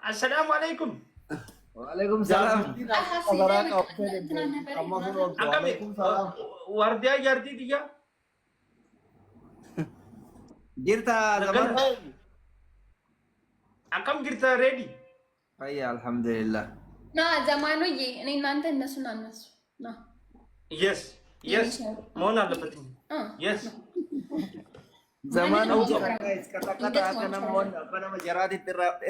السلام عليكم. وعليكم السلام. أكمل. ورديا جردي ديا. جرتا زمان. أكم جرتا ready. أي الحمد لله. نا زمانو يي أنا نانتا نسون نسون نا. Yes. Yes. Mona lepatin. Yes. زمان guys kata-kata kana mon kana majarati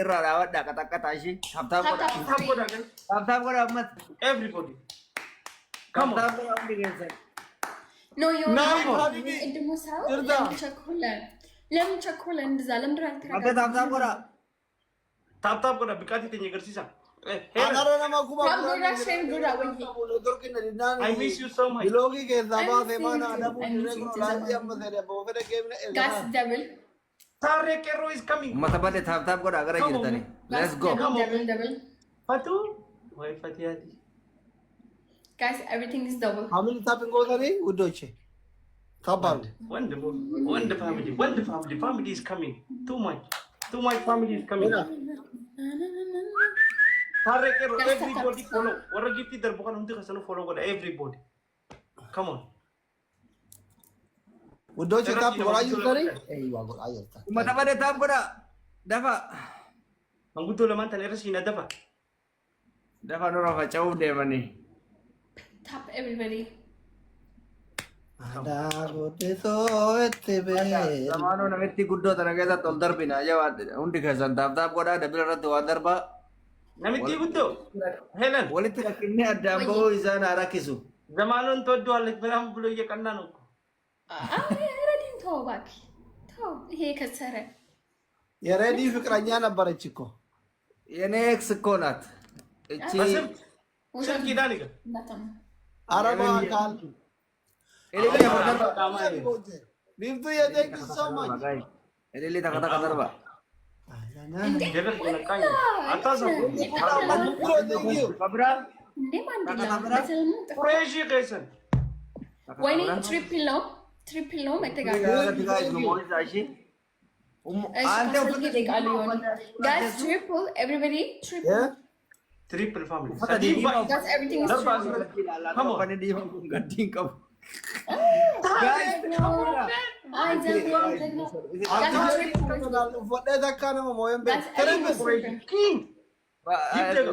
irra rawada kata-kata shi tap-tap ko da mat Everybody. Come on. tap-tap ko guys No you No. إنت مساو لم تشكولا زالم درال ترى ada tap-tap ko da Tap ko na bikati tinye garsisa. Agora nama kuma Pagura shen gura wani dorkina dinani. I miss you so much. Bilogi ke zaba se mana ada bu I miss dire you ko too. rati amma sere bo fere game ne. gas double Tare Kero is coming. mata pada tap-tap ko da agara jirta ne let's go double Fatu. Why Fatihati? guys everything is double Hamil tapin go tani udoche. Tabal. Wonderful. Wonderful family. Wonderful family. Family is coming. Too much. Too much family is coming. Tare Kero, everybody follow. Wara gifti dar bukan untuk kasano follow ko everybody. Come on. Udoche tap wala yu tani. Eh wa gol ayar ta. mata pada tap ko da dafa Mangguto laman tanera sina dafa. dafa nora fa chau de mani tap everybody Ada gote so etebe. zamano na metti guddo tanaga da toldar bina jawad undi khasan tap-tap ko da dabila ratu adar ba Namiti gusto. Helen. walitti kinne adambo izana arakisu Zamanon todo alik beram bulo ye kanano. ረዲን ተው እባክህ ተው ይሄ ከሰረ የሬዲ ፍቅረኛ ነበረች እኮ የኔ ኤክስ እኮ ናት እቺ Sir kidani ka. እንዳታም አረባ አካል ኤሌሊ ያፈርዳ ሊፍቱ የቴክ ሰማኝ ኤሌሊ ተከታ ከደርባ Jaga kena kanya. Atas aku. ከብራ እንዴ ማንደላ በተልሙ Crazy Jason. ወይኔ ትሪፕል ነው መተጋገር guys triple everybody triple Triple family. guys everything is triple Come on. I just want ወደ ተካነ ሞየም guys everything is triple King.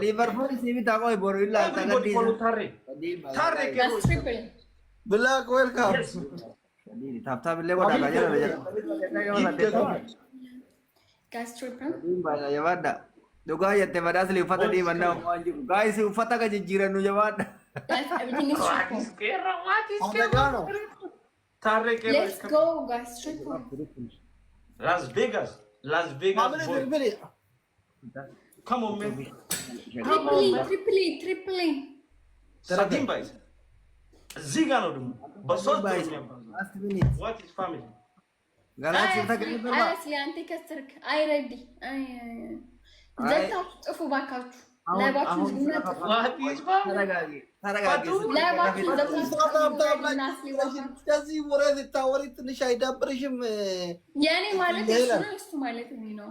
ሊቨርፑል ሲቢ ታቆ ቦሩ ይላ Everybody follow Tare. Tare guys Kero. triple ብላክ ዌልካም Yes. ታፕታፕ ለ ወዳ ጋጀ guys triple jawaada dhugaa jette badhaasli uffata dhiibanna waan jiru gaayisi uffata ka jijjiirannu jawaadha guys everything is What triple is Kero? What is አደጋኖ Kero? Tare Kero is let's coming. go guys triple Las Vegas. Las Vegas. ማምለ boy. ፍልፍል Come on, man. triple Sadim boys. Zigano dum. Basot dum. What is family? galaasi uffata kennirra አያስ ያንተ ከሰርክ አይረዲ ዘታ ጥፉ ባካችሁ ላይባችሁ ዝግነት What is family? taragaagi taragaagi ላይባችሁ ከዚህ ወሬ ስታወሪ ትንሽ አይዳብርሽም? የኔ ማለት እሱ ነው እሱ ማለት እኔ ነው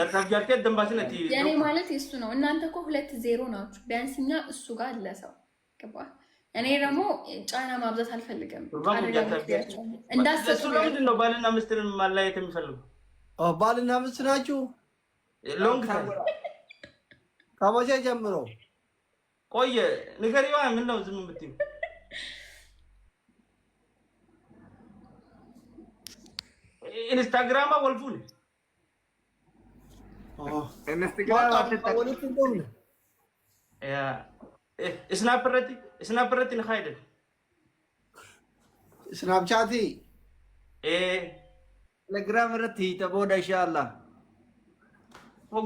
ያርታያርቴ ደምባስነቲ የኔ ማለት እሱ ነው እናንተ እኮ 2-0 ናችሁ ቢያንስ እኛ እሱ ጋር አለ ሰው ገባ እኔ ደግሞ ጫና ማብዛት አልፈልግም እንዳሰጡ ለምንድን ነው ባልና ሚስትን ማለያየት የሚፈልጉ? ባልና ሚስት ናችሁ? ሎንግ ታይም ከመቼ ጀምሮ? ቆየ ንገሪዋ። ምን ነው ዝም የምትይው? ኢንስታግራማ ወልፉን ኢንስታግራም አትጠቀም ወልፍ እንደሆነ ያ ስናፕረቲ ንኻይደል ስናፕቻቲ ቴሌግራም irratti hiita booda inshallah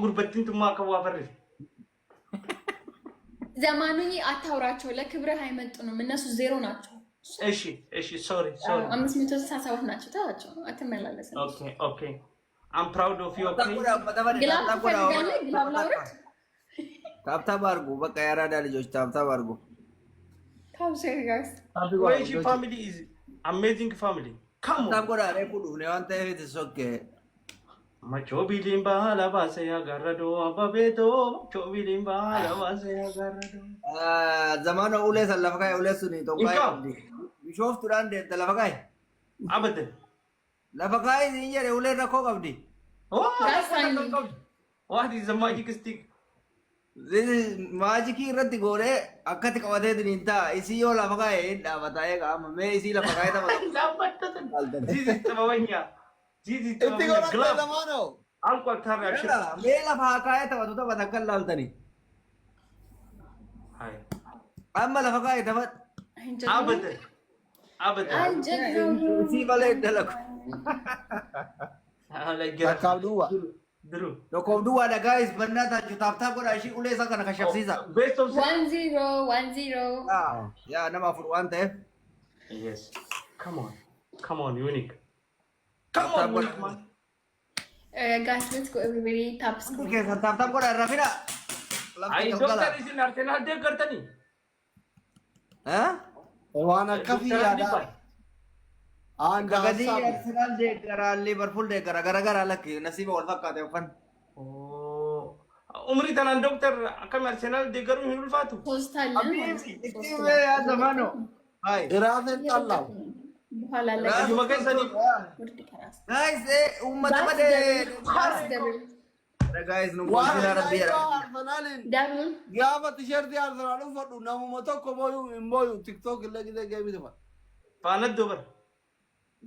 ጉርበትን ቱማ ከዋፈር ዘማኑኝ አታውራቸው ለክብርህ አይመጡንም እነሱ 0 ናቸው እሺ ሶሪ 567 ናቸው ታዋቸው አትመላለስ ኦኬ I'm proud of you. Okay. ታብታብ አድርጉ በቃ ያራዳ ልጆች ታብታብ አድርጉ How serious? Koichi family is amazing family. Come on. ታብቆዳ ላይ ኩዱ ነው አንተ እህት ሶኬ Macho bilimba la base ya garrado ababeto macho bilimba la base ya garrado. Zamana ulee san lafa kaa'e ulee suni tokko Ikam. qabdi. Bishooftuudhaan deemte lafa kaa'e. Abadan. Lafa kaa'e siin jedhe ulee rakkoo qabdi. Oh, That's fine. What is the magic stick? Maajikii irratti goonee akkatti qabatee diniin ta'a. Isii yoo lafa kaa'e hin dhaabataa eegaa amma mee isii lafa kaa'e taphata. This is Tamawanya. This is Itti Tamawanya. godhatte Glove. lamaanoo. Uncle Tarab. Mee lafa haa kaa'e taphatu taphata akka laaltani. Hi. Amma lafa kaa'e taphata. Abadan. Abadan. Anjadu. Isii malee hin dalagu. Like Takkaaf duwwa. Drew. Tokkoof duwwaadha gaa'is bannaa taachuu taaptaa godha ishii ulee isaa kana kashafsiisa. Best of 1-0, 1-0. Yaa nama afur waan ta'eef. Yes. Come on. Come on, Unique. Come on, Unique, man. Guys, let's go everybody. Tap Hundi screen. keessan taaptaa godha irra fida. I doctor is in Arsenal de Gartani. Waan akkasii yaada. Aanda Gadi hasaab. Arsenal deeggara Liverpool deeggara garagara lakki nasiiba wal fakkaate uffan. Oh. Umri tanan doctor akam Arsenal de garu hin ulfatu. Post አለ ማለት ነው። Ittiin mee yaa zamaano. Hai. Iraateen xallaa'u. በኋላ ላይ Ayu magesani. ውርድ ከራስ Guys, uummata That's madee. double. Guys, nu Waan gootila rabbi jedha. Arsenaaliin Double. gaafa tisheertii Arsenaal uffadhu namuma tokko mooyuu hin mooyu tiktook illee gidee geemite fa. Panat dobar.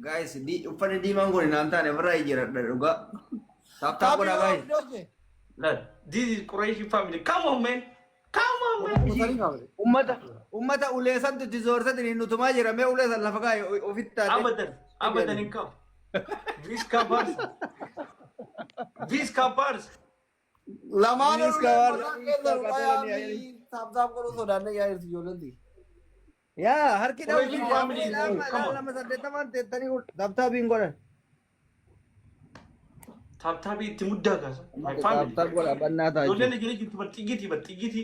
Guys, uffanni diimaan kun naan taane ofirraa jira dhugaa. Taaptaa godha guys. Lad, this is Quraishi family. Come on, man. Come on, man. Ummata uleesantu itti zoorsatin hin utumaa jira mee uleesan lafa kaa'e ofitti taate. Abadan. Abadan in come. Visca Bars. Visca Bars. Lamaan Innis kaawwan- taaptaap godhuu sodaannee yaa jirti ijoolleen. Yaa harki Quraishi family. Come on. lama saddeettamaan teettanii taaptaapiin godhan. Tap tap itti muddaa kaasa. My family. Taaptaap godha bannaa ta'a Ijoolleen jechuudha. ijoollee jirtu barxiggiti barxiggiti.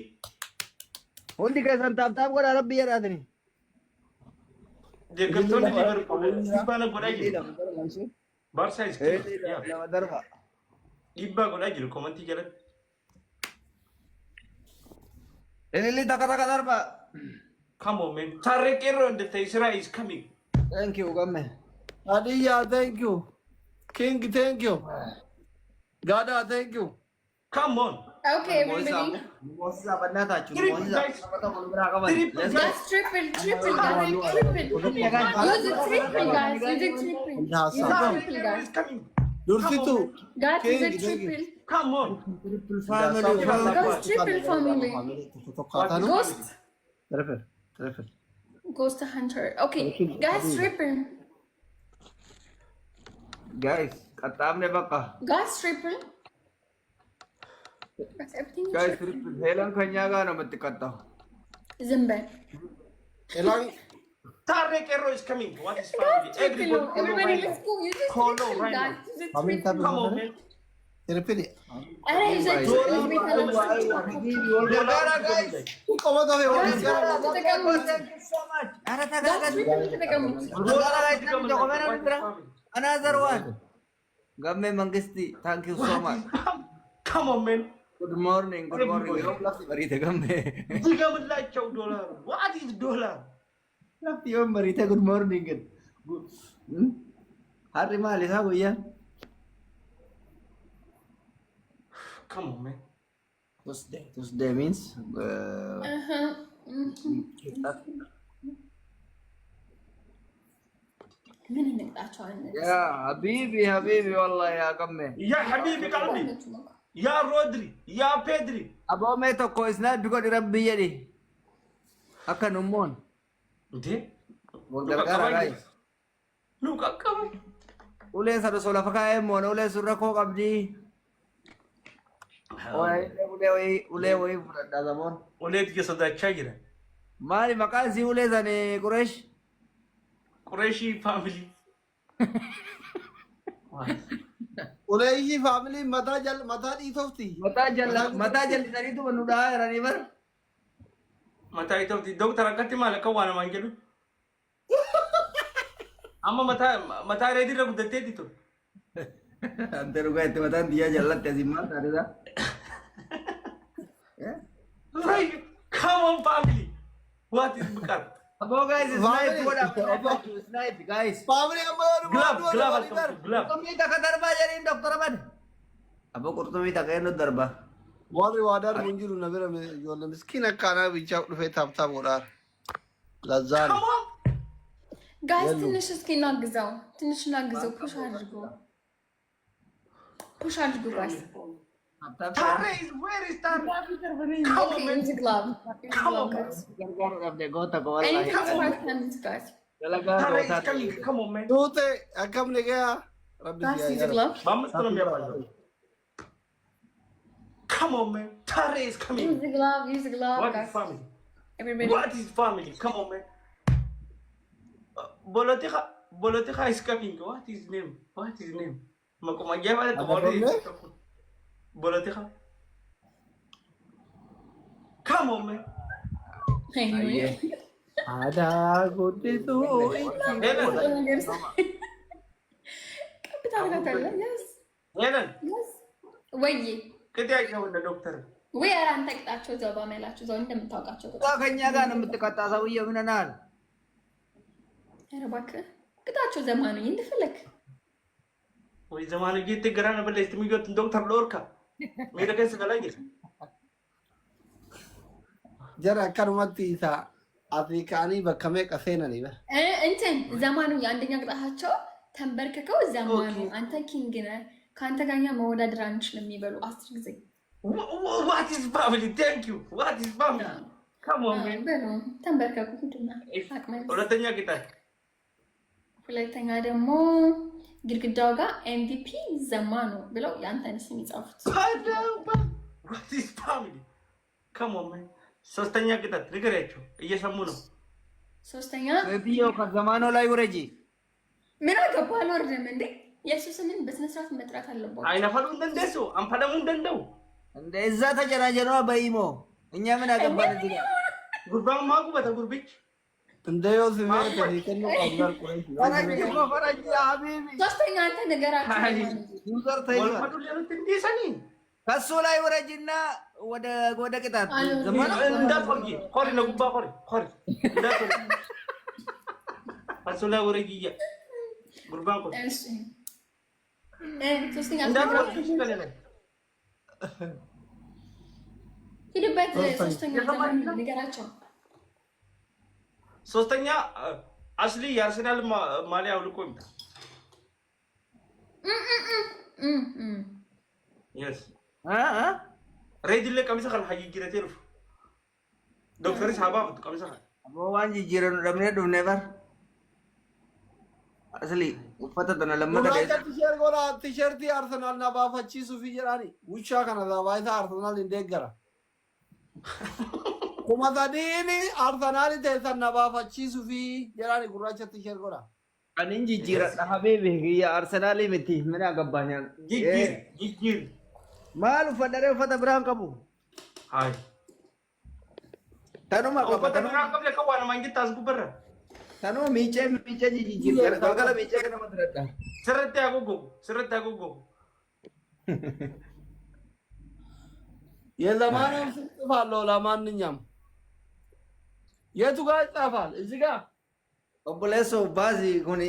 Hundi keessan taaptaap godha rabbi jedhaatini. Deeggartoonni Liverpool dhiibbaa godhaa jiru. Barsaa is Lama darba. dhiibbaa godhaa jiru komantii jalatti. Ililli takka takka darba. Come on, man. Tarree qeerroo and the Isra is coming. Thank you gamme. Adiyyaa thank you. King thank you. Gada thank you. Come on. Okay, everybody. Moosisaa bannaa taachu. Triple, Moosisaa guys. nama tokko nu biraa qaban. Triple, Let's go. Guys, triple, guys, triple. Use the triple, guys. Use the triple. Use the triple, guys. Is coming. Dursituu. Guys, use the King, triple. Come on. Family. Ghost triple family. Ghost. Triple. Triple. Ghost hunter. Okay, guys, triple. Guys, qaxxaamne bakka. Guys, triple. That's everything. Guys, triple. Heelan kan nyaagaa namatti qaxxaa'u. Zimbe. Elaan Tarree qeerroo is coming. What is Guys, family? triple. Everybody, let's go. Use the Call triple, right guys. now. Use the Family triple. Come on, man. tirpili. Alright, use the triple. Gargaara guys. Qoma ta'e waan Guys, triple ተጠቀሙት. Gargaara guys. Namni tokko mana nu bira. Another one. Gamme mangisti. Thank you so much. Come on, man. Good morning. Good morning. Yoo lafti bariite gamme. Digaምላቸው ዶላር. What is dollar? Lafti yoo bariite good morning. Harri maal isaa guyyaa? Come on, man. Tuesday. Tuesday means ምን ይነቅጣቸዋል? ya habibi habibi wallahi ya gamme. يا حبيبي قلبي. يا رودري. يا بيدري. Aboomee tokko isnaap godhi rabbi jedhi. Akka nummoon. እንዴ? Wal gargaara guys. Luka kamu. Uleen sana osoo lafa kaa'ee moona uleen sun rakkoo qabdi. Ulee wayii fudhadhaa zamoon. Uleet ke sodaachaa jira. Maali maqaan isii ulee sani Qureesh? Qureeshii family. uleeyyii faamilii mataa dhiitofti. Mataa jallisaniitu nu dhahaa jiranii bara. Mataa itoofi doktara akkatti maal akka waan namaan jedhu. Amma mataa reedirra guddatteeti ture. Ante ruga itu matan dia jalan ya Zimma tadi dah. Like, come on, family. What is bukan? Abo guys, snipe boda. Abo snipe guys. Pamri amar. Gelap. Kami tak kata darba jadi dokter apa? Abo kurtumi tak kaya darba. Wari wadar munjiru na bira me yola miskina kana bicha fe tap ወዳር ለዛን Come on. ጋይስ ትንሽ እስኪ እናግዘው፣ ፑሽ አድርጉ ጋይስ። Tare is where is Tare? Come on, man. use a glove. Come on, guys. Gota ko Any wallahi. transparent guys. Tare is coming. Come on, man. ቱቴ አከም ነገያ ረቢ Guys, use a glove. Vamos to me apart. Come on, man. Tare is coming. Use a glove, What is guys. family? Everybody. What is family? Come on, man. Bolotika is coming. What is name? Makumagya ba ito? Bolotika. Come on, man. Anyway. አዳ ጎዲቱ Kapitan Katala, yes. Yanan. Yes. ወይ Kaya ikaw na doktor. ወይ ኧረ አንተ ቅጣቸው እዛው ባመላችሁ እዛው እንደምታውቃቸው ቅጣ። ከኛ ጋር ነው የምትቀጣ ሰውዬው ምን ናል? ኧረ እባክህ ቅጣቸው ዘማኑ እንደፈለክ። ወይ ዘማኑ ጌት ገራና በለስ ትምዮት ዶክተር ሎርካ ሜደከስ ገላኝ ጀራ ከርማቲ ኢሳ አፍሪካኒ በከመ ቀፈነኒ በ እንትን ዘማኑ የአንደኛ ቅጣታቸው ተንበርክከው ዘማኑ አንተ ኪንግ ነህ ከአንተ ጋር እኛ መወዳደር አንችልም የሚበሉ 10 ጊዜ። What is family? Thank you. What is family? Come on, man. በሉ ተንበርከኩ ሁሉና ሁለተኛ ጌታ ሁለተኛ ደግሞ ግድግዳው ጋር ኤምቪፒ ዘማኑ ብለው የአንተን ስም ይጻፉት። What is family? Come on, man. ሶስተኛ ጌታ ንገሪያቸው እየሰሙ ነው። ሶስተኛ ሴትዮ ከዘማኑ ላይ ውረጂ። ምን አገባ አልወርድም እንዴ? ኢየሱስን በስነ ስርዓት መጥራት አለባችሁ። አይነፈሉ እንደንደሱ አንፈለሙ እንደንደው እንደዛ ተጀራጀነዋ በኢሞ እኛ ምን አገባን እዚህ ጋር ጉርባን ማጉ በተጉርብች እንደዮ ስሜት ከዲከኑ አብራር ቁረሽ ፈረጅ ሀቢቢ ሶስተኛ አንተ ንገራቸው። ዩዘር ተይዋ ወልፈዱ ለሩት እንደሰኒ ከሱ ላይ ውረጂና ወደ ቅጣት ዘማኑ እንዳትወርጂ ኮሪ ለጉባ ኮሪ እንዳትወርጂ ከሱ ላይ ወረጂያ ጉርባን ኮሪ እሺ ሶስተኛ እንዳትወርጂ ከለለ ሂድበት። ሶስተኛ ንገራቸው። ሶስተኛ አስሊ የአርሰናል ማሊያ አውልቆ ይምጣ። Yes. ሬዲ ለቀሚሳ ካል ሀይ ጊረቴ ነው ዶክተር ሳባ ቀሚሳ አቦዋን ጂጂረኑ ደምነ ዱኔበር አስሊ ኡፈተ ተነ ለመደ ቲሸርቲ አርሰናል ና ባፈቺሱ ፊጀራኒ ውሻ ከነዛ ባይታ አርሰናል እንደገራ ኩማታዲኒ አርሰናል ተሰና ባፈቺሱ ፊጀራኒ ጉራቻ ቲሸር ጎራ አንን ጂጂረ ሀቢቢ ያ አርሰናል ምቲ ምን አገባኛል ጂጂር ማሉ ፈደረ ፈተ ብራን ቀቡ ሃይ ተኑማ ቀባ ፈተ ብራን ቀብ ለከዋና ማንጊት ታስጉበረ ተኑ ሚጨ ጂጂር ገለገለ ሚጨ ከነ መድረጣ ስረታ ያጎጎ የዘማኑን ጽፋለሁ። ለማንኛውም የቱ ጋር ይጻፋል? እዚህ ጋር ኦቦሌሶ ባዚ ኮኒ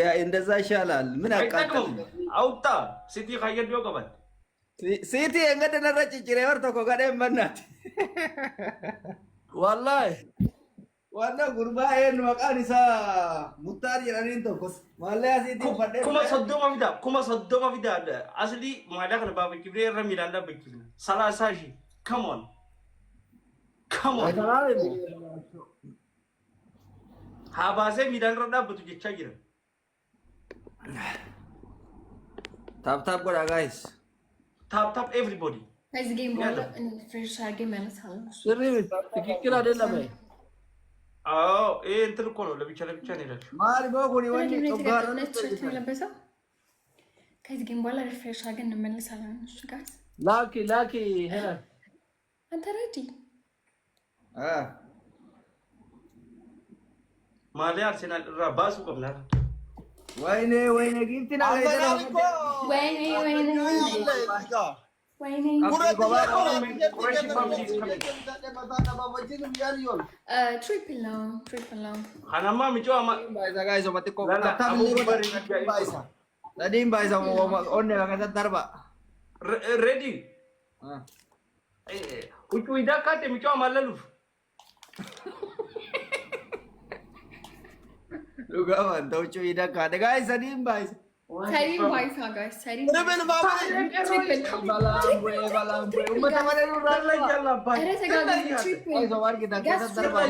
ያ እንደዛ ይሻላል። ምን አቃተል አውጣ ሲቲ ካየዶ ቀባል ሲቲ እንገደ ነረጭ ጭሬ ወርቶ ኮጋደም በናት ወላሂ ዋና ጉርባኤን መቃኒሳ ሙታር ይራኒን ተኮስ ማለያ ሲቲ ፈደ ኩማ ሰዶማ ቪዳ አስሊ ማዳ ከነ ባበ ኪብሬ ረሚላንዳ በኪብ 30 ካሞን ሀባሴ ሚዳን ረዳ በቱ ጀቻ ይረ ታፕ ጎዳ ጋይስ ታፕ ኤቭሪቦዲ ከዚህ ጌም በኋላ ፍሬሽ አድርጌ እመለሳለሁ። ስሪ ትክክል አይደለም። አዎ ይሄ እንትን እኮ ነው። ለብቻ ነው ይላል። ማሪ ቦጎኒ ወንዲ ቶጋር የለበሰው ከዚህ ጌም በኋላ ሪፍሬሽ አድርገን እንመለሳለን። እሺ ጋይስ ላኪ ሄለን አንተ ሬዲ ማሊያ አርሰናል ራባሱ ቀብላ ወይኔ ወይኔ ጊፍቲና ወይኔ ወይኔ ወይኔ ትሪፕል ነው ትሪፕል ነው። ሀናማ ሚጮ ጋይሶ መጥቆ Tadiin baay'isa onne bakka darba. Ready. Ucu ida kate micu amalaluf. Luga man tau ucu ida kate guys tadiin baay'isa. Tadiin baay'isa guys tadiin. Balambre. Ummata mana nurra Jalla bay. Ada segala triple. Guys war kita kata darba.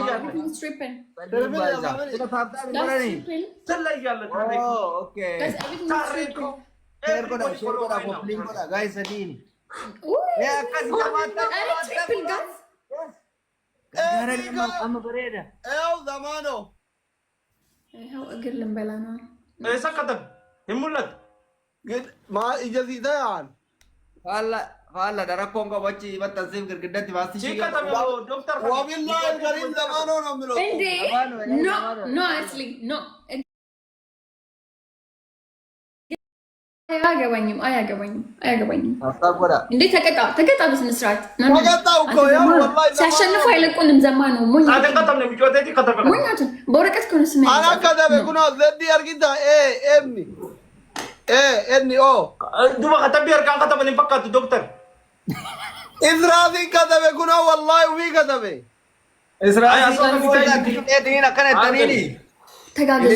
Triple. Tadiin baay'isa. Kita tapta mana ni? Jalla jalla tadi. Oh okay. Guys everything is triple. Share ko da link ko da guys tadiin. Ya kas jamata. Ada triple guys. Gara ni amma bereda. Zamano. How agir lembelana. Esa kata. Himulat. Ma ija sida yan. Hala darah kongko baci batan sim kergeda ti pasti sih. Jika tapi dokter. Wabillahi karim zamano namilo. Ende. No, no actually no. አያገባኝም አያገባኝም። እንዴት ተቀጣ በስነ ስርዓት ሲያሸንፉ አይለቁንም። ዘማ ነው ሞኛቱን በወረቀት ከሆነ ስም ዱባ ከተቢ አርቃን ከተበ ፈቃቱ ዶክተር እስራዚ ከተበ ኩና ወላሂ ዊ ከተበ ተጋገዙ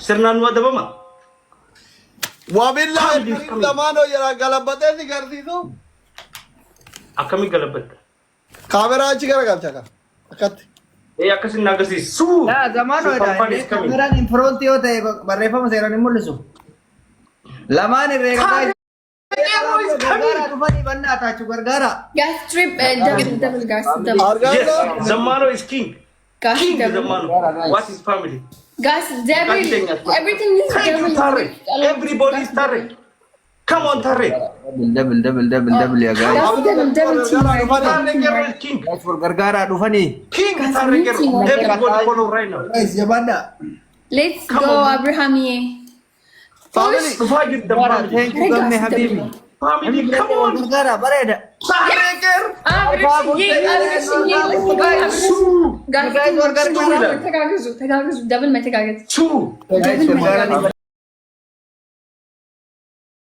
sirnaan wadabama wabillahi zamano yara galabate si garsiisu akkami galabatta kaamera achi garagalchaka akkatti akkasin agarsiisu ya zamano kameraan in front yoo ta'e barreeffama seeraan hin mul'isu lamaan irreega gargaara dhufanii bannaa taachu gargaara gas trip double gas double yes zamano is king gas king double zamano what is family gas double everything is thank you Tarek everybody is Tarek come on Tarek double ya guys double king guys for gargaara dhufanii king Tarek everybody follow right now guys jabanda let's go Abrahamiye family Fajit the family thank you gamme habibi family come on gargaara bareda Tarek ተጋገዙ ደብል መተጋገዝ two